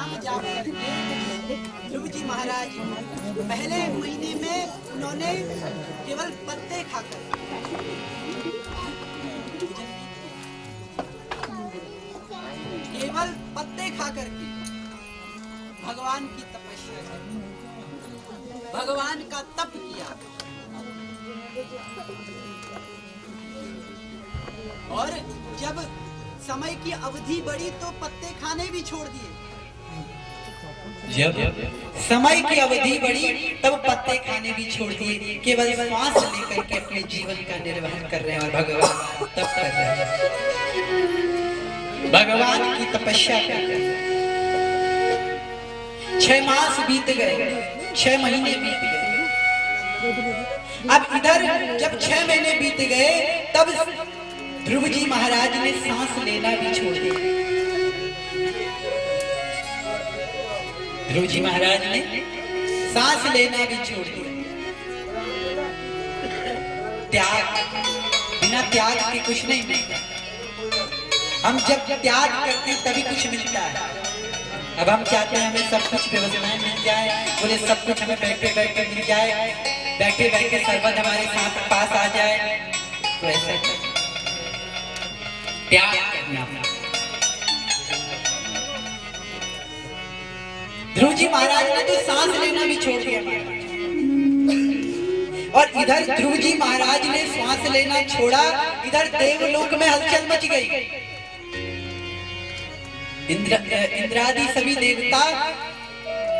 जाम जाम करके ध्रुव जी महाराज पहले महीने में उन्होंने केवल पत्ते खाकर केवल पत्ते खाकर के भगवान की तपस्या की, भगवान का तप किया और जब समय की अवधि बढ़ी तो पत्ते खाने भी छोड़ दिए। जब समय की अवधि बढ़ी तब पत्ते खाने भी छोड़ दिए, केवल श्वास लेकर के अपने जीवन का निर्वहन कर रहे हैं और भगवान तप कर रहे हैं, भगवान की तपस्या कर रहे हैं। 6 मास बीत गए, 6 महीने बीत गए। अब इधर जब 6 महीने बीत गए तब ध्रुव जी महाराज ने सांस लेना भी छोड़ दिया। ध्रुव जी महाराज ने सांस लेना भी छोड़ दिया। त्याग, बिना त्याग के कुछ नहीं मिलता। हम जब त्याग करते हैं तभी कुछ मिलता है। अब हम चाहते हैं हमें सब कुछ व्यवस्थाएं मिल जाए, बोले सब कुछ हमें बैठे बैठे मिल जाए, बैठे बैठे सर्वद हमारे साथ पास आ जाए, तो ऐसा त्याग करना। ध्रुव जी महाराज ने तो सांस लेना भी छोड़ दिया और इधर ध्रुव जी महाराज ने सांस लेना छोड़ा, इधर देवलोक में हलचल मच गई। इंद्रादि सभी देवता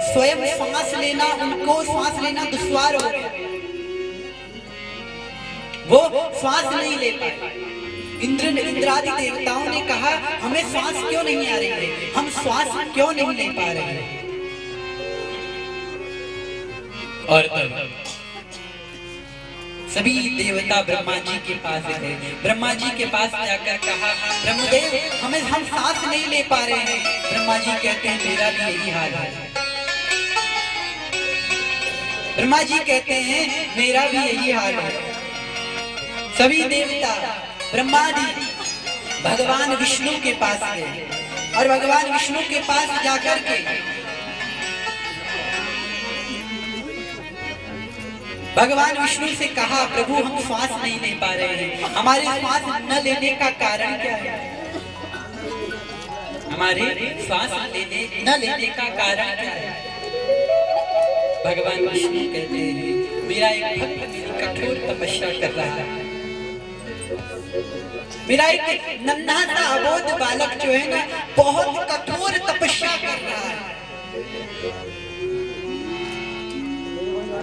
स्वयं सांस लेना, उनको सांस लेना दुश्वार हो गया, वो श्वास नहीं ले पाए। इंद्रादि देवताओं ने कहा हमें श्वास क्यों नहीं आ रही है, हम श्वास क्यों नहीं ले पा रहे हैं। और सभी देवता ब्रह्मा जी के पास गए। ब्रह्मा जी के पास जाकर कहा ब्रह्मदेव हम सांस नहीं ले पा रहे हैं। ब्रह्मा जी कहते हैं मेरा भी यही हाल है। ब्रह्मा जी कहते हैं मेरा भी यही हाल है। सभी देवता ब्रह्मा जी भगवान विष्णु के पास गए और भगवान विष्णु के पास जाकर के भगवान विष्णु से कहा प्रभु हम श्वास नहीं ले पा रहे हैं, हमारे श्वास न लेने का कारण क्या है, हमारे श्वास न लेने का कारण क्या है। भगवान विष्णु कहते हैं मेरा एक भक्त मेरी कठोर तपस्या कर रहा है, मेरा एक नन्हा सा अबोध बालक जो है ना बहुत कठोर तपस्या कर रहा है,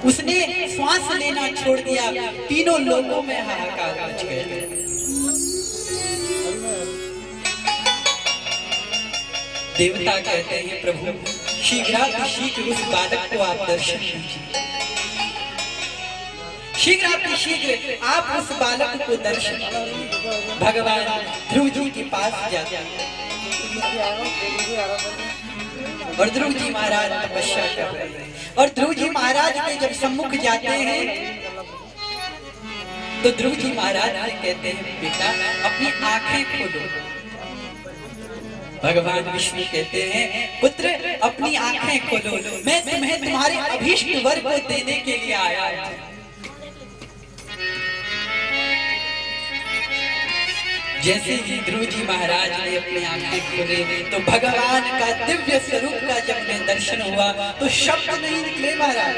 उसने श्वास लेना छोड़ दिया। तीनों लोगों में हाहाकार मच गया। देवता कहते हैं प्रभु शीघ्र उस बालक को आप दर्शन दीजिए, शीघ्र आप उस बालक को दर्शन दीजिए। भगवान ध्रुव जी के पास जाते हैं और ध्रुव जी महाराज तपस्या कर रहे हैं और ध्रुव जी महाराज के जब सम्मुख जाते हैं तो ध्रुव जी महाराज कहते हैं बेटा अपनी आंखें खोलो। भगवान विष्णु कहते हैं पुत्र अपनी आंखें खोलो, मैं तुम्हें तुम्हारे अभीष्ट वर को देने के लिए आया हूं। जैसे ही ध्रुव जी महाराज ने अपनी आंखें खोले तो भगवान का दिव्य स्वरूप का जब मैं दर्शन हुआ तो शब्द नहीं निकले महाराज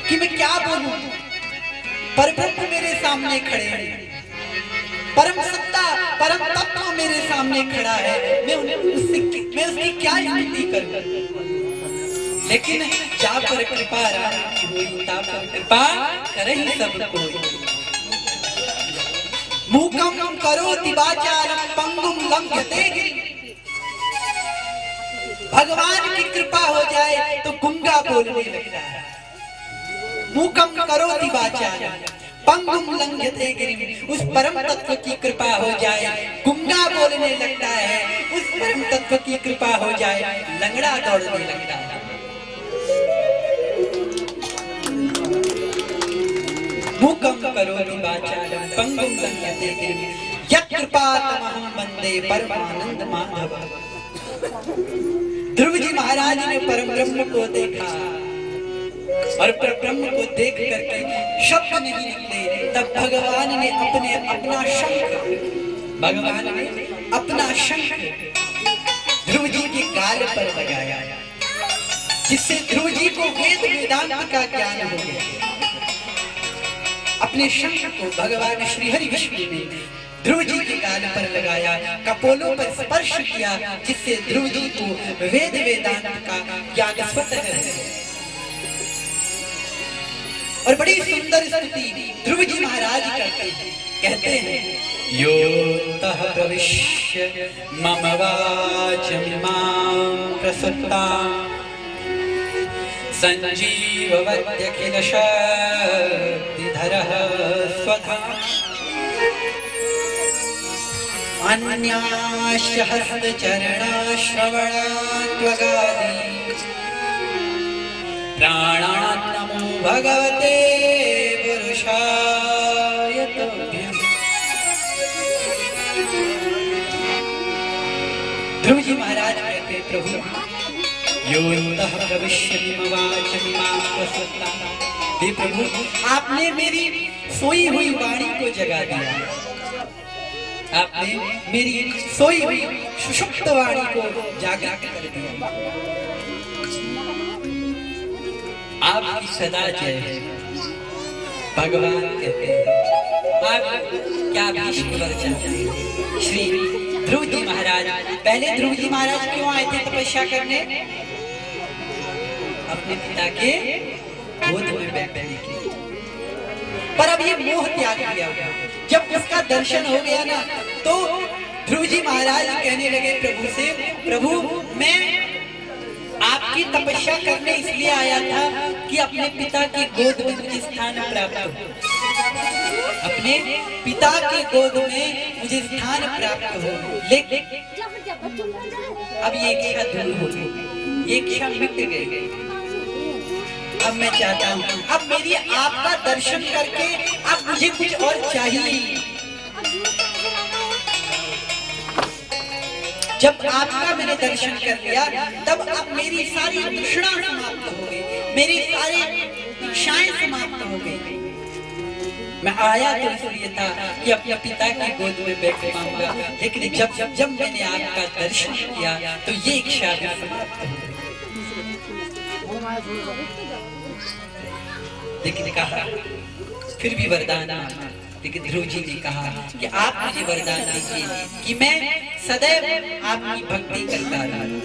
कि मैं क्या बोलूं। परब्रह्म मेरे सामने खड़े हैं, परम सत्ता परम तत्व मेरे सामने खड़ा है, मैं उसकी क्या स्तुति करूं। लेकिन जा पर कृपा राम की हुई, ता पर कृपा करे ही सब कोई। मूकम करोति वाचालम पंगुम लंघते गिरिम। भगवान की कृपा हो जाए तो गुंगा बोलने लगता है। मूकम करोति वाचालम पंगुम लंघते गिरिम। उस परम तत्व की कृपा हो जाए गुंगा बोलने लगता है, उस परम तत्व की कृपा हो जाए लंगड़ा दौड़ने लगता है। मूकम करोति वाचालम पंगुम लंघते गिरिम। यत्कृपातमहं वंदे परमानंद माधव। ध्रुव जी महाराज ने परम ब्रह्म को देखा और पर ब्रह्म को देख करके शब्द नहीं निकले। तब भगवान ने अपना शंख ध्रुव जी के गाल पर लगाया, जिससे ध्रुव जी को वेद वेदांत का ज्ञान हो गया। अपने शंख को भगवान श्री हरि विष्णु ने ध्रुव जी के गाल पर लगाया, कपोलों पर स्पर्श किया, जिससे ध्रुव जी को वेद वेदांत का ज्ञान स्वतः है। और बड़ी सुंदर स्तुति ध्रुव जी महाराज करते हैं, कहते हैं योतः प्रविश्य मम वाचमिमां प्रसुप्तां संजीववत्यखिल शक्तिधरः स्वधाम् अन्याश्च हस्तचरणाश्रवणात्वगादि प्राणान् नमो भगवते पुरुषाय तुभ्यम्। ध्रुव जी महाराज कहते प्रभु योतः प्रविश्य मम वाचमिमां प्रसुप्तां, हे प्रभु आपने मेरी सोई हुई वाणी को जगा दिया, आपने मेरी सोई हुई सुषुप्त वाणी को जागृत कर दिया। आपकी सदा जय। भगवान कहते हैं आप क्या भीष्म वर चाहते हैं। श्री ध्रुव जी महाराज, पहले ध्रुव जी महाराज क्यों आए थे तपस्या करने? अपने पिता के गोद में बैठने के, पर अब ये मोह त्याग किया। जब उसका दर्शन हो गया ना, तो ध्रुव जी महाराज कहने लगे प्रभु से, प्रभु मैं आपकी तपस्या करने इसलिए आया था कि अपने पिता की गोद में मुझे स्थान प्राप्त हो, अपने पिता की गोद में मुझे स्थान प्राप्त हो। लेकिन अब ये इच्छा दूर हो गई, ये इच्छा मिट गई। अब मैं चाहता हूँ, अब मेरी आपका दर्शन करके अब मुझे कुछ और चाहिए। जब आपका मैंने दर्शन कर लिया, तब अब मेरी सारी तृष्णा समाप्त हो गई, मेरी सारी इच्छाएं समाप्त हो गई। मैं आया तो इसलिए था कि अपने पिता की गोद में बैठ पाऊंगा, लेकिन जब मैंने आपका दर्शन किया तो ये इच्छा भी समाप्त हो गई। लेकिन कहा फिर भी वरदान, लेकिन ध्रुव जी ने कहा कि आप मुझे वरदान दीजिए कि मैं सदैव आपकी भक्ति करता रहूं।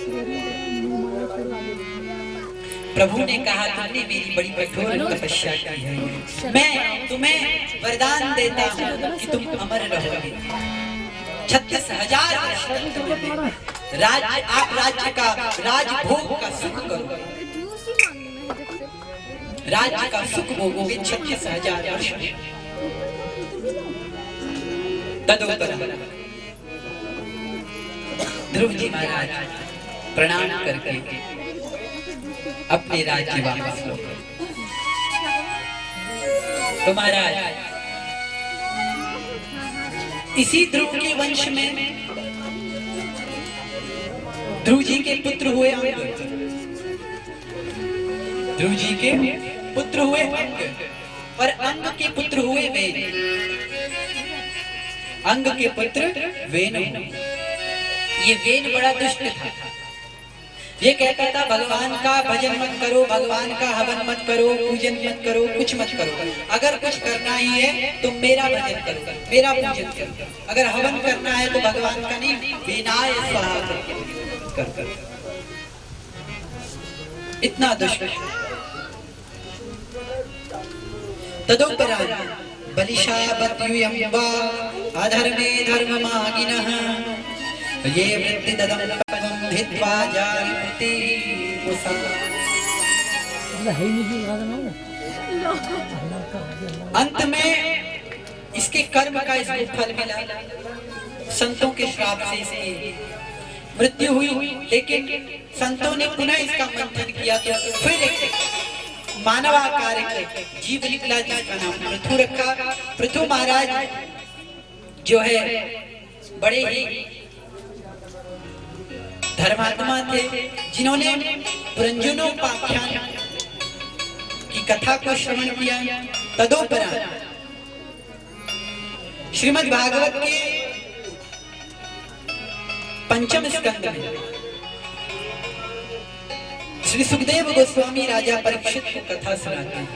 प्रभु ने कहा तुमने मेरी बड़ी कठोर तपस्या की है, मैं तुम्हें वरदान देता हूं कि तुम अमर रहोगे। 36,000 वर्ष आप राज्य का राजभोग का सुख करोगे, राज्य का सुख भोगोगे 36,000 वर्ष। तदुत्तर ध्रुव जी महाराज प्रणाम करके अपने राज्य वापस लो। तो महाराज इसी ध्रुव के वंश में ध्रुव जी के पुत्र हुए अंग, ध्रुव जी के पुत्र हुए अंग, और अंग के पुत्र हुए वेद, अंग के पुत्र वेन। ये वेन बड़ा दुष्ट था, ये कहता था भगवान का भजन मत करो, भगवान का हवन मत करो, पूजन मत करो, कुछ मत करो। अगर कुछ करना ही है तो मेरा भजन करो, मेरा पूजन करो। अगर हवन करना है तो भगवान का नहीं, विनाय स्वाहा कर। इतना दुष्ट। तदुपरांत बलिशाबत्युयं वा अधर्मे धर्ममागिनः ये वृत्तिददं धित्वा जायन्ते मुसा। अंत में इसके कर्म का इसको फल मिला, संतों के श्राप से इसकी मृत्यु हुई। लेकिन संतों ने पुनः इसका मंथन किया तो फिर एक मानवाकार जीव निकला, जिसका नाम पृथु रखा। पृथु महाराज जो है बड़े ही धर्मात्मा थे, जिन्होंने पुरंजनोपाख्यान की कथा को श्रवण किया। तदोपरांत श्रीमद् भागवत के पंचम स्कंद में श्री सुखदेव गोस्वामी राजा परीक्षित को कथा सुनाते हैं।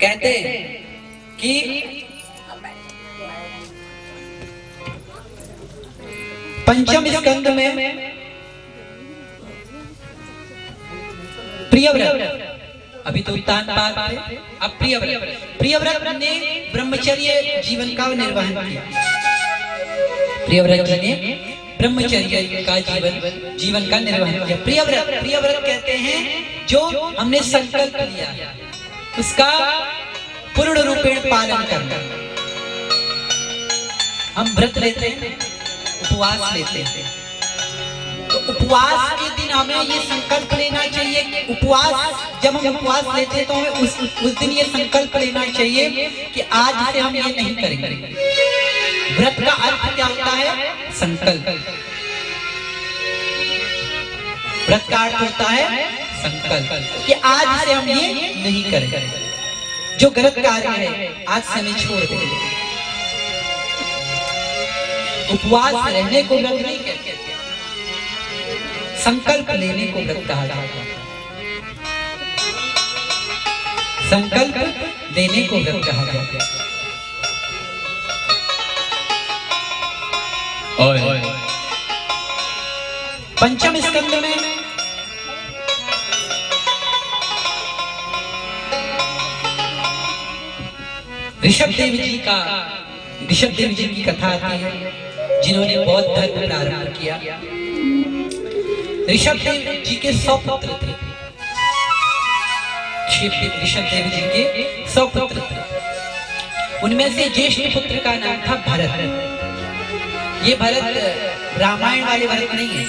कहते हैं कि पंचम स्कंद में प्रियव्रत, अभी तो उत्तान पाद थे, अब प्रियव्रत ने ब्रह्मचर्य जीवन का निर्वहन किया। प्रियव्रत जी ने ब्रह्मचर्य का जीवन का निर्वहन किया। प्रियव्रत कहते हैं जो हमने संकल्प लिया उसका पूर्ण रूपेण पालन करना। हम व्रत लेते हैं, उपवास लेते हैं, तो उपवास के दिन हमें ये संकल्प लेना चाहिए। उपवास जब हम उपवास लेते हैं तो हमें उस दिन ये संकल्प लेना चाहिए कि आज से हम ये नहीं करेंगे। व्रत का अर्थ क्या होता है? संकल्प। व्रत का अर्थ होता है संकल्प कि आज से हम ये नहीं करेंगे, जो गलत कार्य है आज से हमें छोड़ देंगे। उपवास रहने को व्रत नहीं कहते, संकल्प लेने को व्रत कहा जाता है। संकल्प लेने को व्रत कहा जाता है। पंचम स्कंद में ऋषभ देव जी की कथा आती है, जिन्होंने बौद्ध धर्म प्रारंभ किया। ऋषभ देव जी के 100 पुत्र थे। ऋषभ देव जी के 100 पुत्र थे। उनमें से ज्येष्ठ पुत्र का नाम था भरत। ये भरत रामायण वाले भरत नहीं है,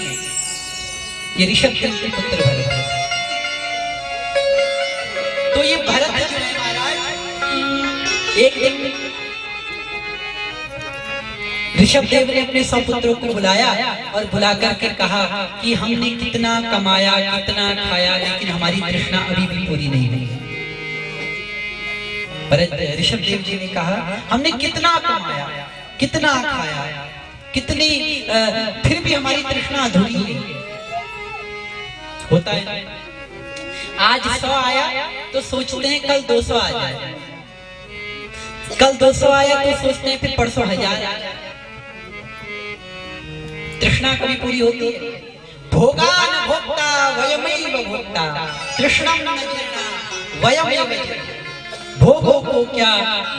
ये ऋषभ देव के पुत्र भरत है। तो ये भरत जो है महाराज, एक दिन ऋषभ देव ने अपने 100 पुत्रों को बुलाया और बुला करके कहा कि हमने कितना कमाया, कितना खाया, लेकिन हमारी तृष्णा अभी भी पूरी नहीं हुई। ऋषभ देव जी ने कहा हमने कितना कमाया, कितना खाया, कितनी फिर भी हमारी तृष्णा अधूरी है। होता है आज 100 आया तो सोचते हैं कल 200 आ जाए, कल 200 आया तो सोचते हैं फिर परसों 1000 आ जाए। तृष्णा कभी पूरी होती है? भोगा न भोक्ता वयमेव भोक्ता तृष्णा न जीर्णा वयमेव जीर्णा। भोगों को क्या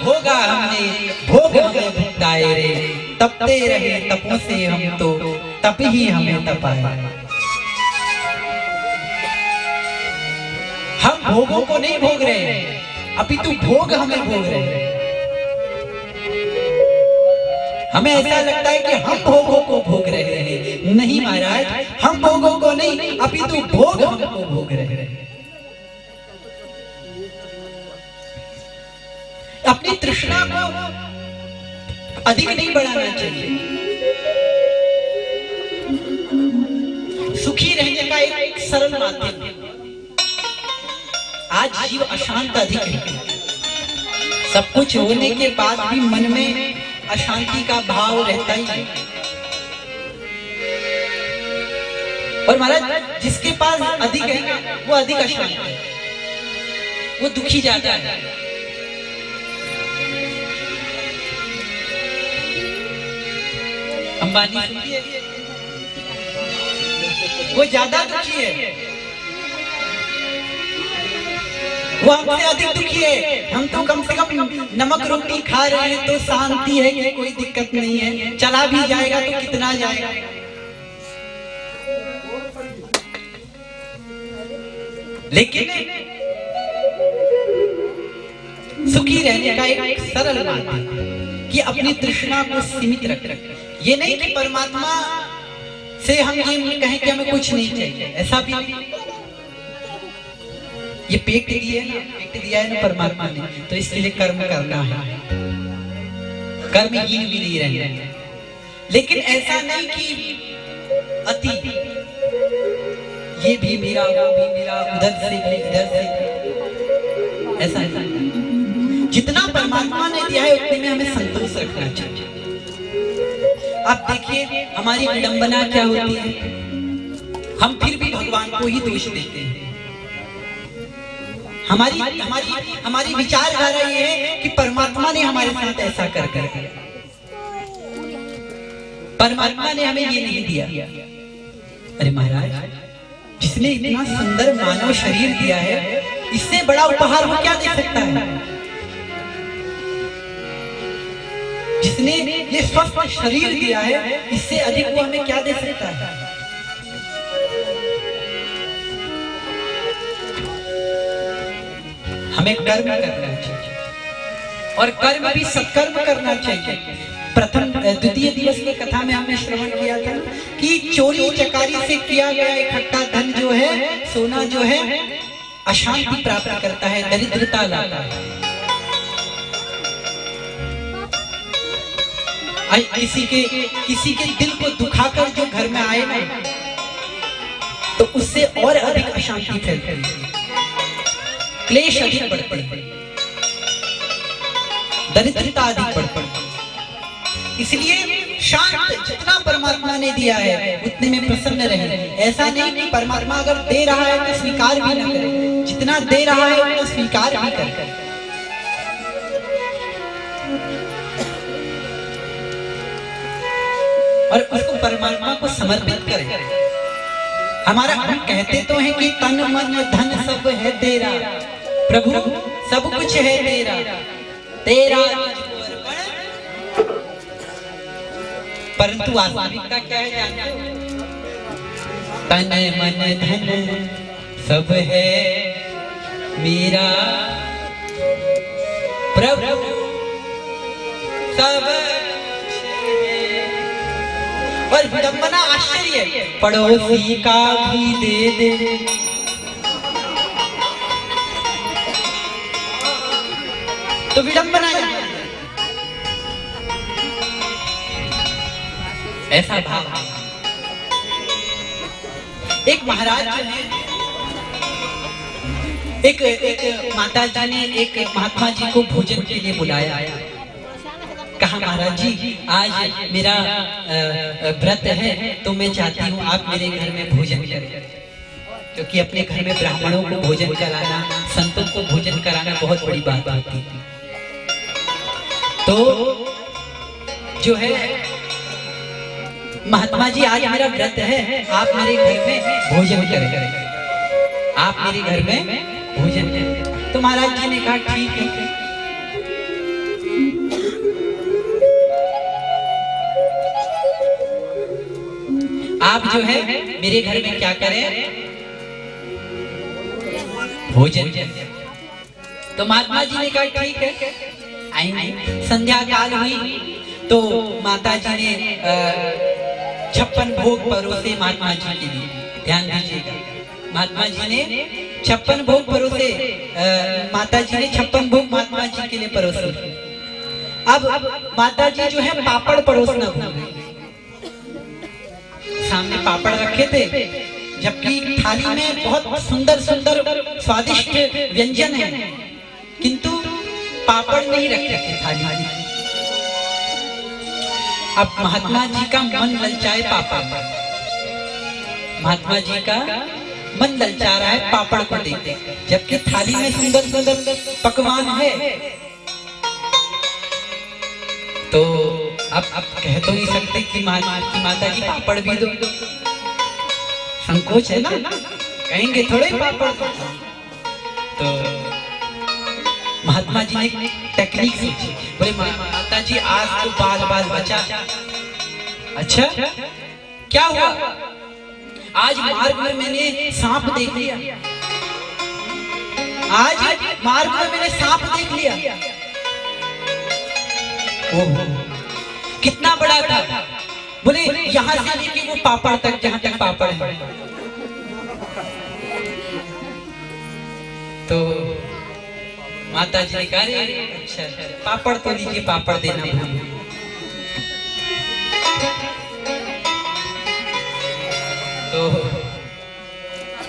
भोगा हमने, भोग हमें भुगताए रे। तपते रहे तपों से हम तो तप ही हमें तपाए। हम भोगों को नहीं भोग रहे हैं, अपितु भोग हमें भोग रहे हैं। हमें ऐसा लगता है कि हम भोगों को भोग रहे हैं। नहीं महाराज, हम भोगों को नहीं अपितु भोग हमको भोग रहे हैं। अपनी तृष्णा को अधिक नहीं बढ़ाना चाहिए। सुखी रहने का एक सरल माध्यम है। आज जीव अशांत अधिक है। सब कुछ होने के बाद भी मन में अशांति का भाव रहता ही है। और महाराज जिसके पास अधिक है वो अधिक अशांत है, वो दुखी जाता है। अंबानी सुनती है, वो ज्यादा दुखी है, वो हमसे अधिक दुखी है। हम तो कम से कम नमक रोटी खा रहे हैं तो शांति है कि कोई दिक्कत नहीं है, चला भी जाएगा तो कितना जाएगा। लेकिन सुखी रहने का एक सरल मार्ग कि अपनी तृष्णा को सीमित रख। ये नहीं कि परमात्मा से हम ये कहें कि हमें कुछ नहीं चाहिए, ऐसा भी ये पेट दिया है ना परमात्मा ने, तो इसके लिए कर्म करना है। कर्महीन भी नहीं रहेंगे। लेकिन ऐसा नहीं कि अति, ये भी मेरा, वो भी मेरा, उधर से भी इधर से, ऐसा नहीं। जितना परमात्मा ने दिया है उतने में हमें संतोष रखना चाहिए। अब देखिए हमारी विडंबना क्या होती है, हम फिर भी भगवान को ही दोष देते हैं। हमारी हमारी हमारी विचारधारा ये है कि परमात्मा ने हमारे साथ ऐसा कर कर, परमात्मा ने हमें ये नहीं दिया। अरे महाराज, जिसने इतना सुंदर मानव शरीर दिया है, इससे बड़ा उपहार वो क्या दे सकता है? जिसने ये स्वस्थ शरीर दिया है, इससे अधिक वो हमें क्या दे सकता है? हमें कर्म करना चाहिए, और कर्म भी सत्कर्म करना चाहिए। प्रथम द्वितीय दिवस की कथा में हमने श्रवण किया था कि चोरी चकारी से किया गया इकट्ठा धन जो है, सोना जो है, अशांति प्राप्त करता है, दरिद्रता लाता है। किसी के दिल को दुखाकर जो घर में आए ना, तो उससे और अधिक अशांति फैलती है, क्लेश अधिक बढ़ते हैं, दरिद्रता अधिक बढ़ती है। इसलिए शांत, जितना परमात्मा ने दिया है उतने में प्रसन्न रहे। ऐसा नहीं कि परमात्मा अगर दे रहा है तो स्वीकार भी न करे, जितना दे रहा है उतना स्वीकार भी करे। और उसको परमात्मा को समर्पित करें। हमारा, हम कहते तो हैं कि तन मन धन सब है तेरा, प्रभु सब कुछ है तेरा, तेरा परंतु वास्तविकता क्या है जानते हो? तन मन धन सब है मेरा, प्रभु सब है। और विडंबना आश्चर्य, पड़ोसी का भी दे दे, तो विडंबना ऐसा भाव। एक महाराज ने, एक माता जी ने एक महात्मा जी को भोजन के लिए बुलाया। कहा महाराज जी, आज मेरा व्रत है, तो मैं चाहती हूँ आप मेरे घर में भोजन करें, क्योंकि अपने घर में ब्राह्मणों को भोजन कराना, संतों को भोजन कराना बहुत बड़ी बात होती है। तो जो है, महात्मा जी आज मेरा व्रत है, आप मेरे घर में भोजन करें, आप मेरे घर में भोजन करें। तो महाराज जी ने कहा ठीक है। आप जो है मेरे घर में क्या करें, भोजन। तो महात्मा जी ने कहा ठीक है, आएंगे। संध्या काल हुई तो माता जी ने 56 भोग परोसे महात्मा जी के लिए। ध्यान दीजिएगा, महात्मा जी ने 56 भोग परोसे, माता जी ने 56 भोग महात्मा जी के लिए परोसे। अब माता जी जो है पापड़ परोसना भूल गई। सामने पापड़ रखे थे, जबकि थाली में बहुत सुंदर सुंदर स्वादिष्ट व्यंजन है, किंतु पापड़ नहीं रखे थे थाली में। अब महात्मा जी का मन ललचाए पापड़, महात्मा जी का मन ललचा रहा है पापड़ को देखते, जबकि थाली में सुंदर सुंदर पकवान है। तो अब कह तो नहीं सकते कि माता जी पापड़ भी दो, संकोच है ना, कहेंगे थोड़े पापड़। तो महात्मा जी ने टेक्निक सोची, बोले माता जी आज तो बाल बाल बचा। अच्छा क्या हुआ? आज मार्ग में मैंने सांप देख लिया, आज मार्ग में मैंने सांप देख लिया। ओह कितना बड़ा था? बोले यहाँ से लेके वो पापड़ तक, जहाँ तक पापड़ है। तो माता जी ने कहा अच्छा पापड़ तो लीजिए, पापड़ देना भूल।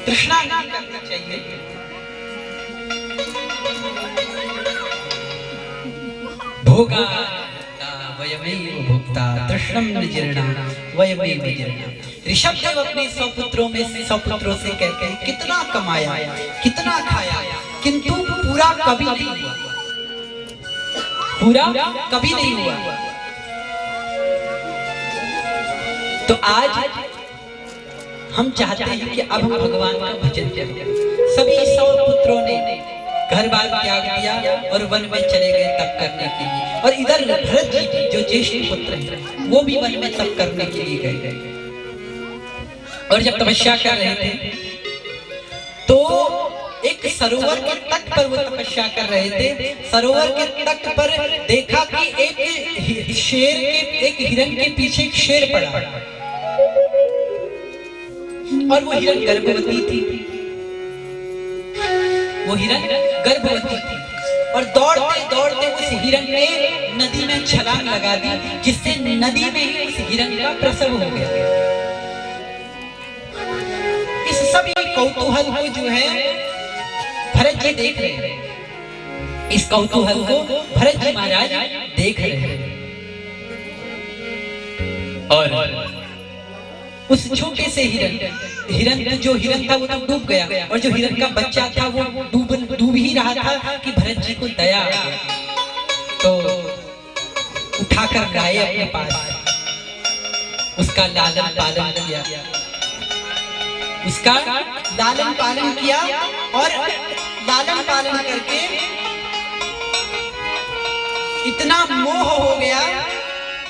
तृष्णा नहीं करनी चाहिए। भोगा वयमेव भोक्ता तृष्णं न जीर्णा वयमेव जीर्णा। ऋषभ देव अपने 100 पुत्रों से कहते हैं कितना कमाया, कितना खाया, किंतु पूरा कभी नहीं हुआ, पूरा कभी नहीं हुआ। तो आज हम चाहते हैं कि अब हम भगवान का भजन करें। सभी 100 पुत्रों ने घर बार त्याग दिया और वन में चले गए तप करने के लिए, और इधर भरत जी जो ज्येष्ठ पुत्र हैं वो भी वन में तप करने के लिए गए। और जब तपस्या कर रहे थे तो एक सरोवर के तट पर वो तपस्या कर रहे थे। सरोवर के तट पर देखा कि एक शेर के, एक हिरन के पीछे एक शेर पड़ा और वो हिरन गर्भवती थी, वो हिरन गर्भवती थी। और दौड़ते दौड़ते उस हिरन ने नदी में छलांग लगा दी, जिससे नदी में ही उस हिरन का प्रसव हो गया। इस सभी कौतूहल को जो है भरत जी देख रहे हैं, इस कौतूहल को भरत जी महाराज देख रहे हैं। और उस छोटे से हिरन जो हिरन था वो तो डूब गया, और जो हिरन का बच्चा था वो डूब ही रहा था कि भरत जी को दया आ गया, तो उठाकर लाए अपने पास, उसका लालन पालन किया, उसका लालन पालन किया। और लालन पालन करके इतना मोह हो गया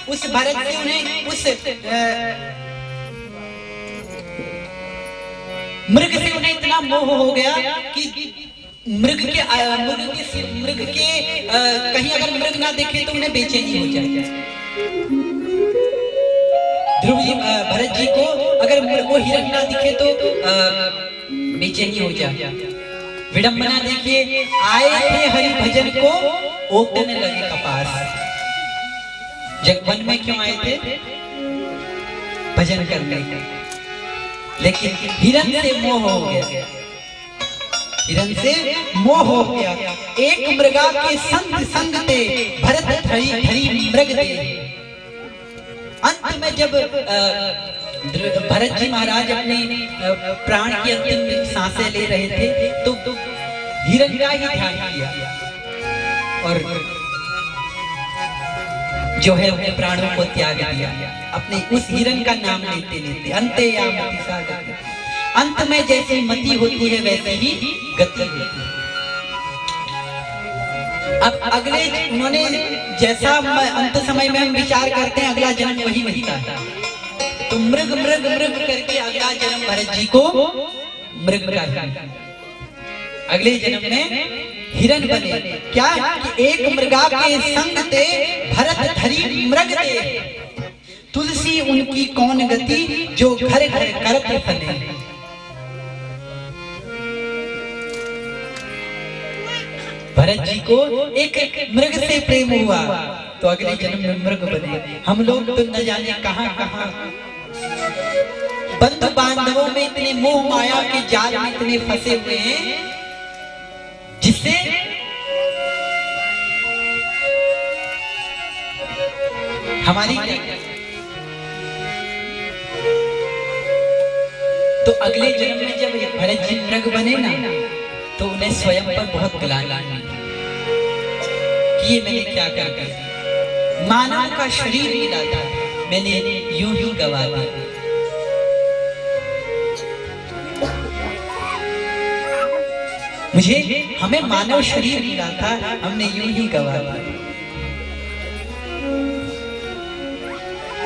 उस भरत से, उन्हें उस मृग से उन्हें इतना मोह हो गया कि मृग के कहीं अगर मृग ना देखे तो उन्हें बेचैनी हो जाए। ध्रुव जी भरत जी को अगर वो हिरन ना दिखे तो बेचैनी हो जाए। विडंबना देखिए, आए थे हरि भजन को ओटने लगे कपास। जब वन में क्यों आए थे? भजन करने, लेकिन हिरन से मोह हो गया, हिरन से मोह हो गया। एक मृगा के संग संगते भरत धरी मृग दे। अंत में जब भरत जी महाराज अपने प्राण की अंतिम सांसें ले रहे थे तो हिरन का ही ध्यान किया और जो है अपने प्राणों को त्याग दिया। अपने उस हिरन का नाम लेते लेते अंते या मति सा गति। अंत में जैसी मति होती है वैसे ही गति होती है। अब अगले उन्होंने जैसा अंत समय में हम विचार करते हैं अगला जन्म वही मिलता है, तो मृग मृग मृग करके अगला जन्म भरत जी को मृग का, अगले जन्म में हिरन बने। क्या कि एक मृगा के संग ते भरत धरी मृग दे। तुलसी उनकी कौन गति जो घर घर करत फले। भरत जी को एक मृग से प्रेम हुआ तो अगले जन्म में मृग बने। हम लोग तो न जाने कहां कहां बंधु बांधवों में इतने मोह माया के जाल में इतने फंसे हुए हैं जिससे हमारी तो अगले जन्म में जब भरत जी मृग बने ना तो उन्हें स्वयं पर बहुत ग्लानि हुई कि ये मैंने क्या क्या कर दिया। मानव का शरीर मिला था, मैंने यूं ही गवा दिया। मुझे हमें मानव शरीर मिला था, हमने यूं ही गवा दिया।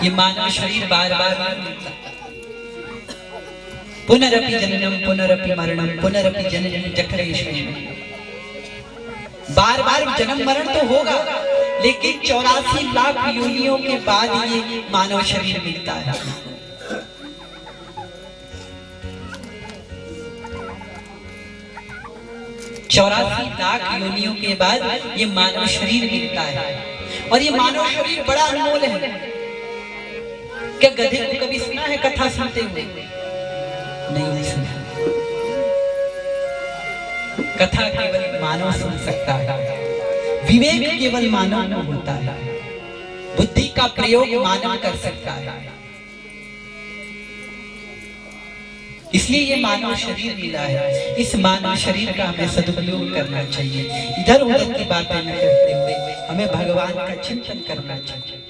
ये मानव शरीर बार बार मिलता, पुनरपि जननम पुनरपि मरणम पुनरपि जननी जठरेषु। बार बार जन्म मरण तो होगा, लेकिन 84 लाख योनियों के बाद ये मानव शरीर मिलता है। चौरासी लाख योनियों के बाद ये मानव शरीर मिलता है। और ये मानव शरीर बड़ा अनमोल है। क्या गधे को कभी सुना है कथा सुनते हुए? नहीं सुना। कथा केवल मानव सुन सकता है, विवेक केवल मानव में होता है, बुद्धि का प्रयोग मानव कर सकता है। इसलिए ये मानव शरीर मिला है, इस मानव शरीर का हमें सदुपयोग करना चाहिए। इधर उधर की बातें न करते हुए हमें भगवान का चिंतन करना चाहिए।